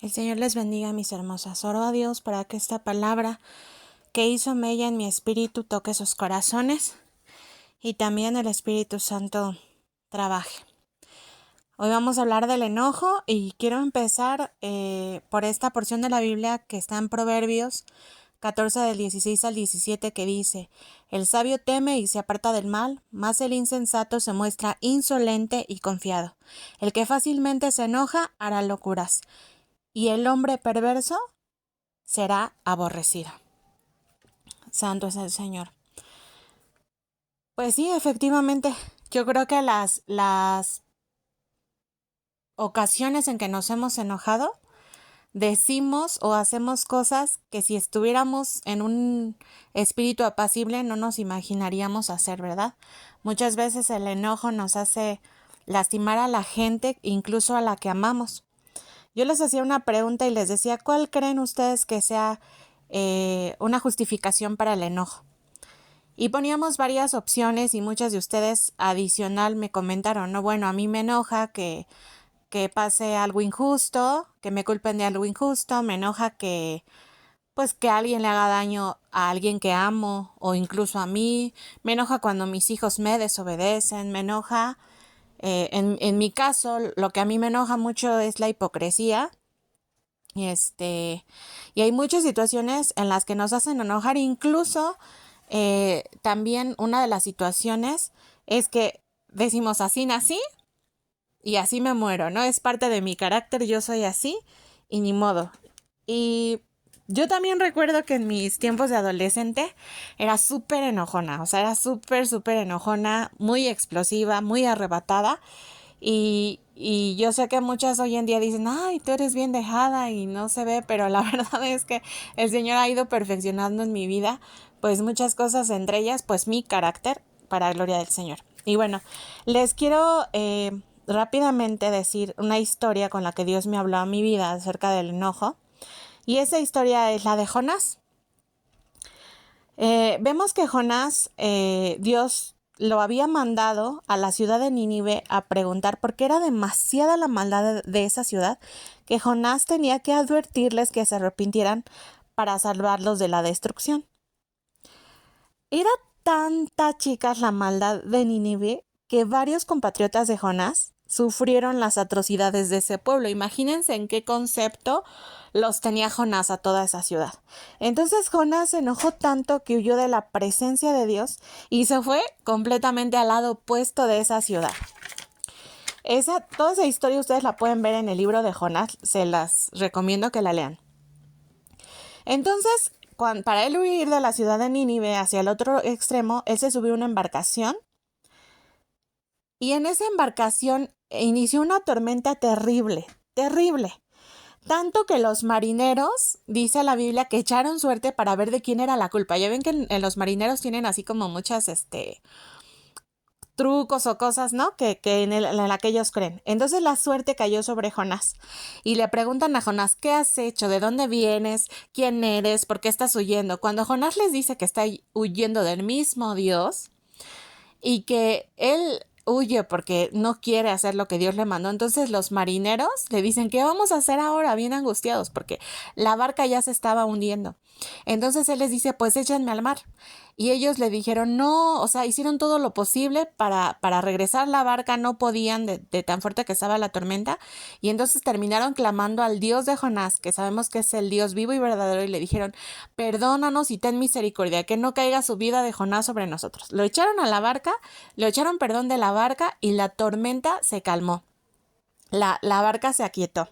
El Señor les bendiga, mis hermosas. Oro a Dios para que esta palabra que hizo mella en mi espíritu toque sus corazones y también el Espíritu Santo trabaje. Hoy vamos a hablar del enojo y quiero empezar por esta porción de la Biblia que está en Proverbios 14 del 16 al 17 que dice: El sabio teme y se aparta del mal, mas el insensato se muestra insolente y confiado. El que fácilmente se enoja hará locuras, y el hombre perverso será aborrecido. Santo es el Señor. Pues sí, efectivamente, yo creo que las ocasiones en que nos hemos enojado, decimos o hacemos cosas que si estuviéramos en un espíritu apacible no nos imaginaríamos hacer, ¿verdad? Muchas veces el enojo nos hace lastimar a la gente, incluso a la que amamos. Yo les hacía una pregunta y les decía, ¿cuál creen ustedes que sea una justificación para el enojo? Y poníamos varias opciones y muchas de ustedes adicional me comentaron, no, bueno, a mí me enoja que pase algo injusto, que me culpen de algo injusto, me enoja que pues que alguien le haga daño a alguien que amo o incluso a mí, me enoja cuando mis hijos me desobedecen, me enoja, en mi caso, lo que a mí me enoja mucho es la hipocresía. Y hay muchas situaciones en las que nos hacen enojar, incluso también una de las situaciones es que decimos así nací y así me muero, ¿no? Es parte de mi carácter, yo soy así y ni modo. Y yo también recuerdo que en mis tiempos de adolescente era súper enojona, o sea, era súper enojona, muy explosiva, muy arrebatada. Y yo sé que muchas hoy en día dicen, ay, tú eres bien dejada y no se ve, pero la verdad es que el Señor ha ido perfeccionando en mi vida, pues muchas cosas, entre ellas, pues mi carácter, para gloria del Señor. Y bueno, les quiero rápidamente decir una historia con la que Dios me habló a mi vida acerca del enojo. Y esa historia es la de Jonás. Vemos que Jonás, Dios lo había mandado a la ciudad de Nínive a preguntar porque era demasiada la maldad de esa ciudad que Jonás tenía que advertirles que se arrepintieran para salvarlos de la destrucción. Era tanta, chicas, la maldad de Nínive que varios compatriotas de Jonás sufrieron las atrocidades de ese pueblo. Imagínense en qué concepto los tenía Jonás a toda esa ciudad. Entonces Jonás se enojó tanto que huyó de la presencia de Dios y se fue completamente al lado opuesto de esa ciudad. Toda esa historia ustedes la pueden ver en el libro de Jonás, se las recomiendo que la lean. Entonces, para él huir de la ciudad de Nínive hacia el otro extremo, él se subió a una embarcación y en esa embarcación inició una tormenta terrible, terrible. Tanto que los marineros, dice la Biblia, que echaron suerte para ver de quién era la culpa. Ya ven que en los marineros tienen así como muchas trucos o cosas, ¿no? Que en la que ellos creen. Entonces la suerte cayó sobre Jonás. Y le preguntan a Jonás, ¿qué has hecho? ¿De dónde vienes? ¿Quién eres? ¿Por qué estás huyendo? Cuando Jonás les dice que está huyendo del mismo Dios y que él huye porque no quiere hacer lo que Dios le mandó, entonces los marineros le dicen, ¿qué vamos a hacer ahora? Bien angustiados porque la barca ya se estaba hundiendo. Entonces él les dice, pues échenme al mar. Y ellos le dijeron, no, o sea, hicieron todo lo posible para regresar la barca, no podían de tan fuerte que estaba la tormenta. Y entonces terminaron clamando al Dios de Jonás, que sabemos que es el Dios vivo y verdadero, y le dijeron, perdónanos y ten misericordia, que no caiga su vida de Jonás sobre nosotros. Lo echaron a la barca, lo echaron perdón de la barca y la tormenta se calmó. La barca se aquietó.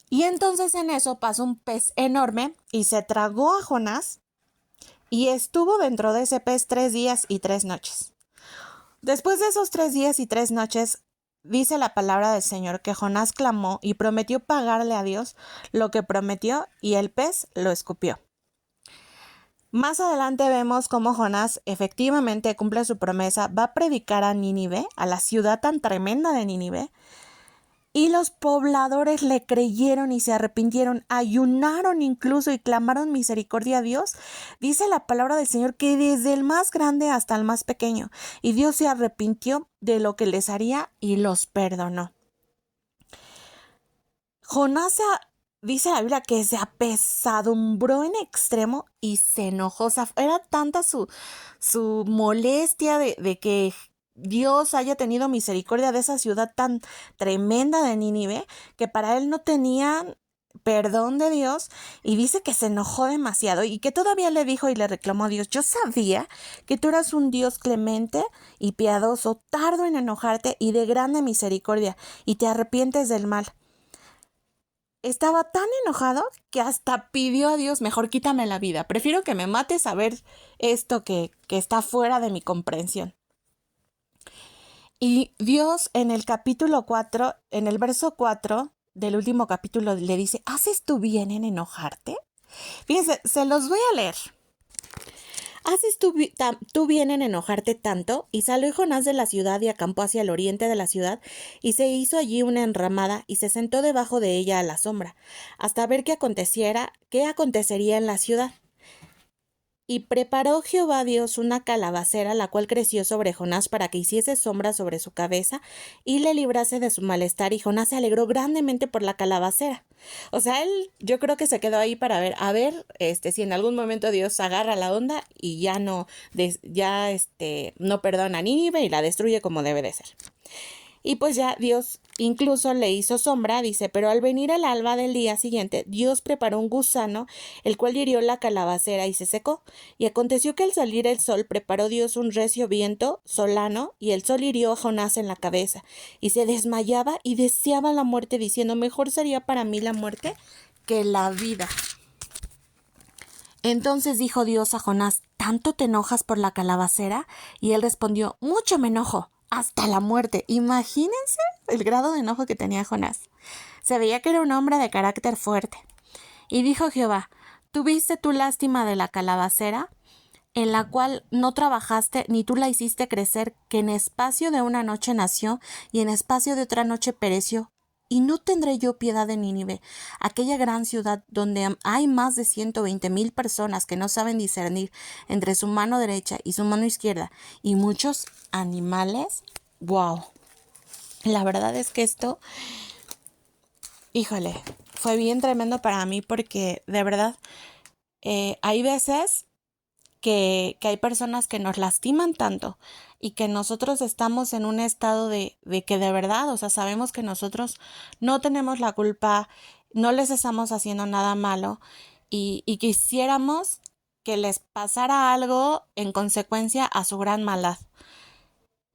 Y entonces en eso pasó un pez enorme y se tragó a Jonás y estuvo dentro de ese pez 3 días y 3 noches. Después de esos 3 días y 3 noches, dice la palabra del Señor que Jonás clamó y prometió pagarle a Dios lo que prometió y el pez lo escupió. Más adelante vemos cómo Jonás efectivamente cumple su promesa, va a predicar a Nínive, a la ciudad tan tremenda de Nínive, y los pobladores le creyeron y se arrepintieron, ayunaron incluso y clamaron misericordia a Dios. Dice la palabra del Señor que desde el más grande hasta el más pequeño, y Dios se arrepintió de lo que les haría y los perdonó. Dice la Biblia que se apesadumbró en extremo y se enojó. O sea, era tanta su molestia de que Dios haya tenido misericordia de esa ciudad tan tremenda de Nínive, que para él no tenían perdón de Dios, y dice que se enojó demasiado y que todavía le dijo y le reclamó a Dios: yo sabía que tú eras un Dios clemente y piadoso, tardo en enojarte y de grande misericordia, y te arrepientes del mal. Estaba tan enojado que hasta pidió a Dios: mejor quítame la vida, prefiero que me mates a ver esto que está fuera de mi comprensión. Y Dios en el capítulo 4, en el verso 4 del último capítulo, le dice: ¿haces tú bien en enojarte? Fíjense, se los voy a leer. ¿Haces tú bien en enojarte tanto? Y salió Jonás de la ciudad y acampó hacia el oriente de la ciudad, y se hizo allí una enramada, y se sentó debajo de ella a la sombra, hasta ver qué acontecería en la ciudad. Y preparó Jehová Dios una calabacera, la cual creció sobre Jonás para que hiciese sombra sobre su cabeza y le librase de su malestar. Y Jonás se alegró grandemente por la calabacera. O sea, él, yo creo que se quedó ahí para ver, si en algún momento Dios agarra la onda y ya no perdona a Nínive y la destruye como debe de ser. Y pues ya Dios incluso le hizo sombra, dice: pero al venir el alba del día siguiente, Dios preparó un gusano, el cual hirió la calabacera y se secó. Y aconteció que al salir el sol, preparó Dios un recio viento solano, y el sol hirió a Jonás en la cabeza, y se desmayaba y deseaba la muerte, diciendo: mejor sería para mí la muerte que la vida. Entonces dijo Dios a Jonás: ¿tanto te enojas por la calabacera? Y él respondió: mucho me enojo, hasta la muerte. Imagínense el grado de enojo que tenía Jonás. Se veía que era un hombre de carácter fuerte. Y dijo Jehová: ¿tuviste tú lástima de la calabacera, en la cual no trabajaste, ni tú la hiciste crecer, que en espacio de una noche nació, y en espacio de otra noche pereció? Y no tendré yo piedad de Nínive, aquella gran ciudad donde hay más de 120,000 personas que no saben discernir entre su mano derecha y su mano izquierda, y muchos animales. ¡Wow! La verdad es que esto, híjole, fue bien tremendo para mí, porque de verdad hay veces que hay personas que nos lastiman tanto y que nosotros estamos en un estado de que de verdad, o sea, sabemos que nosotros no tenemos la culpa, no les estamos haciendo nada malo, y quisiéramos que les pasara algo en consecuencia a su gran maldad.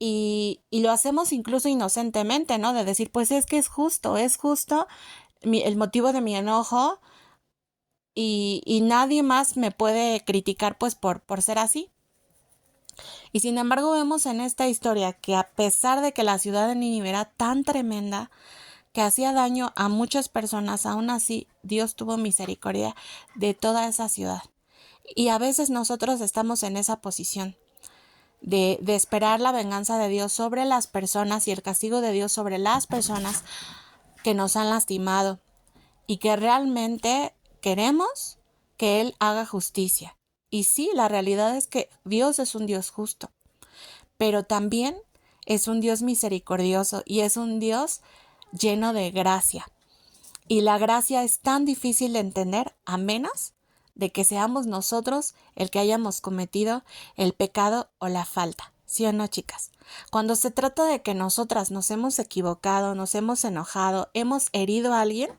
Y lo hacemos incluso inocentemente, ¿no? De decir: pues es que es justo el motivo de mi enojo, y nadie más me puede criticar pues por ser así. Y sin embargo vemos en esta historia que, a pesar de que la ciudad de Nínive era tan tremenda, que hacía daño a muchas personas, aún así Dios tuvo misericordia de toda esa ciudad. Y a veces nosotros estamos en esa posición de esperar la venganza de Dios sobre las personas y el castigo de Dios sobre las personas que nos han lastimado, y que realmente queremos que Él haga justicia. Y sí, la realidad es que Dios es un Dios justo, pero también es un Dios misericordioso y es un Dios lleno de gracia. Y la gracia es tan difícil de entender a menos de que seamos nosotros el que hayamos cometido el pecado o la falta. ¿Sí o no, chicas? Cuando se trata de que nosotras nos hemos equivocado, nos hemos enojado, hemos herido a alguien,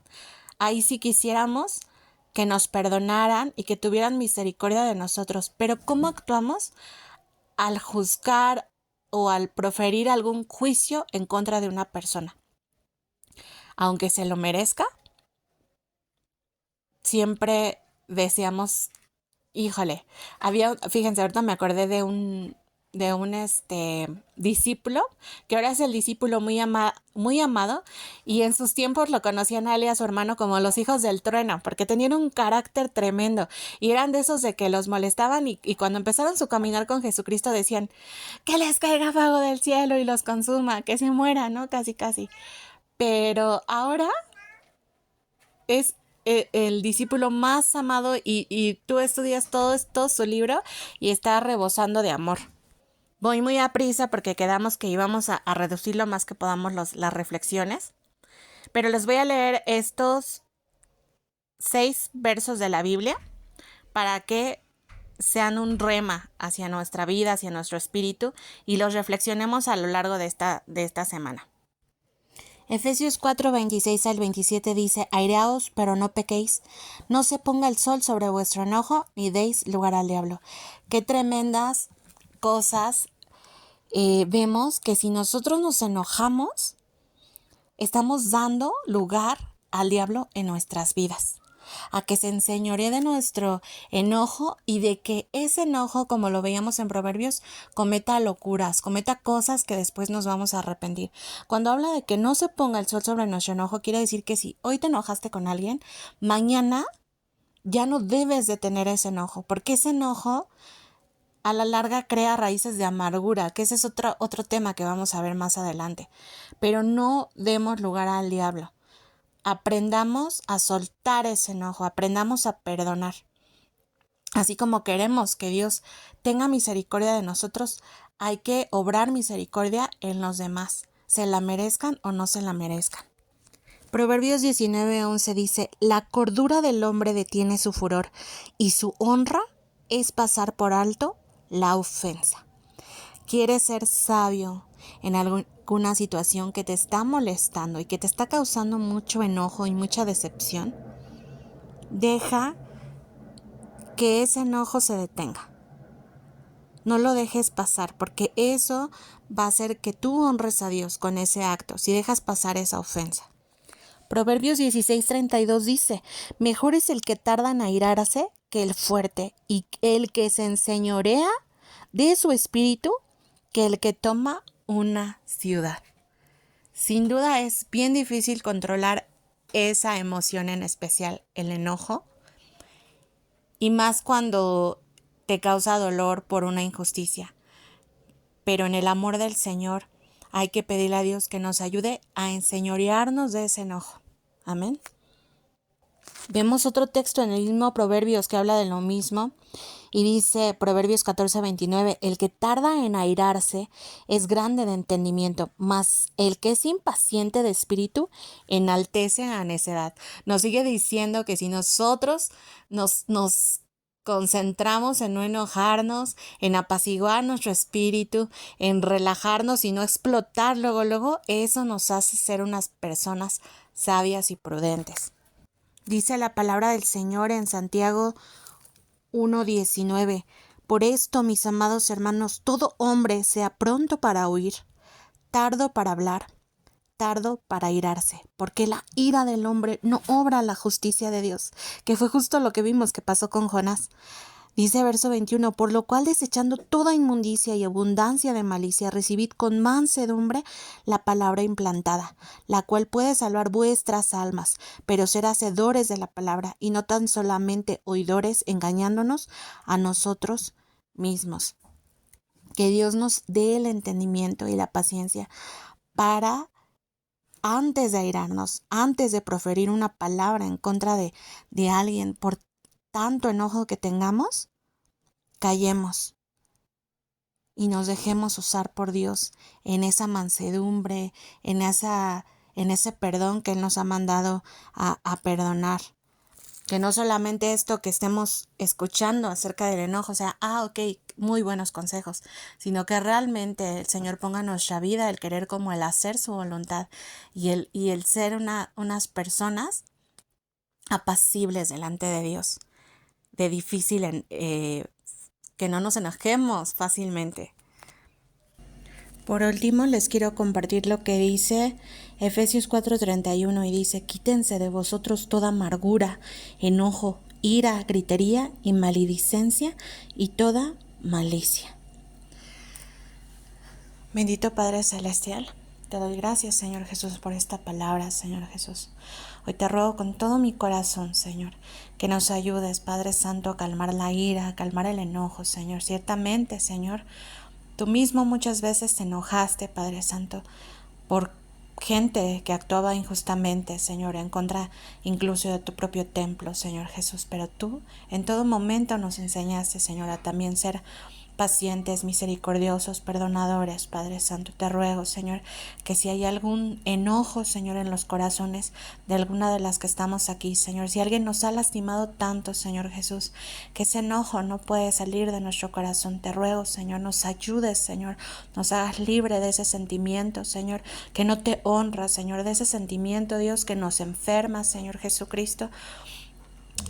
ahí sí quisiéramos que nos perdonaran y que tuvieran misericordia de nosotros. Pero ¿cómo actuamos al juzgar o al proferir algún juicio en contra de una persona? Aunque se lo merezca, siempre deseamos, híjole, fíjense, ahorita me acordé de un discípulo, que ahora es el discípulo muy amado, y en sus tiempos lo conocían a él y a su hermano como los hijos del trueno, porque tenían un carácter tremendo, y eran de esos de que los molestaban, y cuando empezaron su caminar con Jesucristo decían: que les caiga fuego del cielo y los consuma, que se mueran, ¿no? Casi, casi. Pero ahora es el discípulo más amado, y tú estudias todo su libro y está rebosando de amor. Voy muy a prisa porque quedamos que íbamos a reducir lo más que podamos las reflexiones, Pero les voy a leer estos 6 versos de la Biblia para que sean un rema hacia nuestra vida, hacia nuestro espíritu, y los reflexionemos a lo largo de esta semana. Efesios 4, 26 al 27 dice: aireaos, pero no pequéis, no se ponga el sol sobre vuestro enojo, ni deis lugar al diablo. Qué tremendas cosas vemos que si nosotros nos enojamos, estamos dando lugar al diablo en nuestras vidas, a que se enseñoree de nuestro enojo y de que ese enojo, como lo veíamos en Proverbios, cometa locuras, cometa cosas que después nos vamos a arrepentir. Cuando habla de que no se ponga el sol sobre nuestro enojo, quiere decir que si hoy te enojaste con alguien, mañana ya no debes de tener ese enojo, porque ese enojo a la larga crea raíces de amargura, que ese es otro tema que vamos a ver más adelante. Pero no demos lugar al diablo. Aprendamos a soltar ese enojo, aprendamos a perdonar. Así como queremos que Dios tenga misericordia de nosotros, hay que obrar misericordia en los demás, se la merezcan o no se la merezcan. Proverbios 19:11 dice: la cordura del hombre detiene su furor, y su honra es pasar por alto la ofensa. ¿Quieres ser sabio en alguna situación que te está molestando y que te está causando mucho enojo y mucha decepción? Deja que ese enojo se detenga. No lo dejes pasar, porque eso va a hacer que tú honres a Dios con ese acto, si dejas pasar esa ofensa. Proverbios 16:32 dice: mejor es el que tarda en airarse que el fuerte, y el que se enseñorea de su espíritu que el que toma una ciudad. Sin duda es bien difícil controlar esa emoción, en especial el enojo, y más cuando te causa dolor por una injusticia. Pero en el amor del Señor hay que pedirle a Dios que nos ayude a enseñorearnos de ese enojo. Amén. Vemos otro texto en el mismo Proverbios que habla de lo mismo y dice, Proverbios 14:29, el que tarda en airarse es grande de entendimiento, mas el que es impaciente de espíritu enaltece a necedad. Nos sigue diciendo que si nosotros nos concentramos en no enojarnos, en apaciguar nuestro espíritu, en relajarnos y no explotar luego, eso nos hace ser unas personas sabias y prudentes. Dice la palabra del Señor en Santiago 1:19. Por esto, mis amados hermanos, todo hombre sea pronto para oír, tardo para hablar, tardo para airarse, porque la ira del hombre no obra la justicia de Dios, que fue justo lo que vimos que pasó con Jonás. Dice verso 21, por lo cual desechando toda inmundicia y abundancia de malicia, recibid con mansedumbre la palabra implantada, la cual puede salvar vuestras almas, pero ser hacedores de la palabra y no tan solamente oidores, engañándonos a nosotros mismos. Que Dios nos dé el entendimiento y la paciencia para, antes de airarnos, antes de proferir una palabra en contra de alguien por tanto enojo que tengamos, callemos y nos dejemos usar por Dios en esa mansedumbre, en ese perdón que Él nos ha mandado a perdonar. Que no solamente esto que estemos escuchando acerca del enojo, sea, ok, muy buenos consejos, sino que realmente el Señor ponga en nuestra vida el querer como el hacer su voluntad y el ser unas personas apacibles delante de Dios, de difícil que no nos enojemos fácilmente. Por último, les quiero compartir lo que dice Efesios 4:31 y dice, quítense de vosotros toda amargura, enojo, ira, gritería y maledicencia y toda malicia. Bendito Padre Celestial, te doy gracias, Señor Jesús, por esta palabra, Señor Jesús. Hoy te ruego con todo mi corazón, Señor, que nos ayudes, Padre Santo, a calmar la ira, a calmar el enojo, Señor. Ciertamente, Señor, tú mismo muchas veces te enojaste, Padre Santo, por gente que actuaba injustamente, Señor, en contra incluso de tu propio templo, Señor Jesús. Pero tú en todo momento nos enseñaste, Señor, a también ser pacientes, misericordiosos, perdonadores, Padre Santo. Te ruego, Señor, que si hay algún enojo, Señor, en los corazones de alguna de las que estamos aquí, Señor, si alguien nos ha lastimado tanto, Señor Jesús, que ese enojo no puede salir de nuestro corazón, te ruego, Señor, nos ayudes, Señor, nos hagas libre de ese sentimiento, Señor, que no te honra, Señor, de ese sentimiento, Dios, que nos enferma, Señor Jesucristo,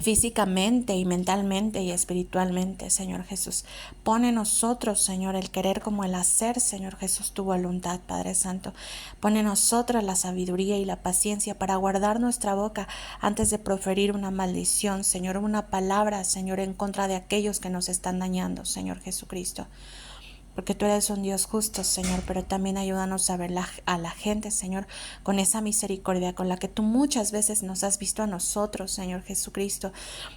físicamente y mentalmente y espiritualmente, Señor Jesús. Pone en nosotros, Señor, el querer como el hacer, Señor Jesús, tu voluntad, Padre Santo. Pone en nosotros la sabiduría y la paciencia para guardar nuestra boca antes de proferir una maldición, Señor, una palabra, Señor, en contra de aquellos que nos están dañando, Señor Jesucristo. Porque tú eres un Dios justo, Señor, pero también ayúdanos a ver a la gente, Señor, con esa misericordia con la que tú muchas veces nos has visto a nosotros, Señor Jesucristo,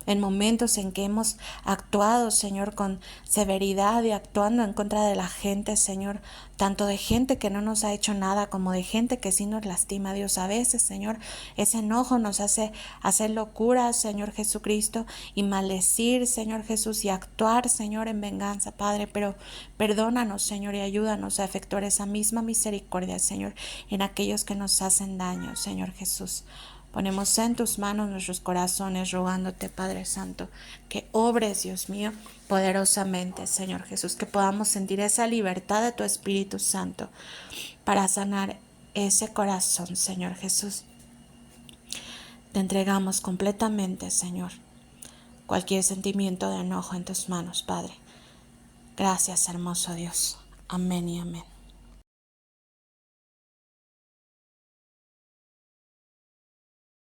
en momentos en que hemos actuado, Señor, con severidad y actuando en contra de la gente, Señor, tanto de gente que no nos ha hecho nada como de gente que sí nos lastima, Dios. A veces, Señor, ese enojo nos hace hacer locuras, Señor Jesucristo, y maldecir, Señor Jesús, y actuar, Señor, en venganza, Padre, pero perdónanos, Señor, y ayúdanos a efectuar esa misma misericordia, Señor, en aquellos que nos hacen daño, Señor Jesús. Ponemos en tus manos nuestros corazones, rogándote, Padre Santo, que obres, Dios mío, poderosamente, Señor Jesús, que podamos sentir esa libertad de tu Espíritu Santo para sanar ese corazón, Señor Jesús. Te entregamos completamente, Señor, cualquier sentimiento de enojo en tus manos, Padre. Gracias, hermoso Dios. Amén y amén.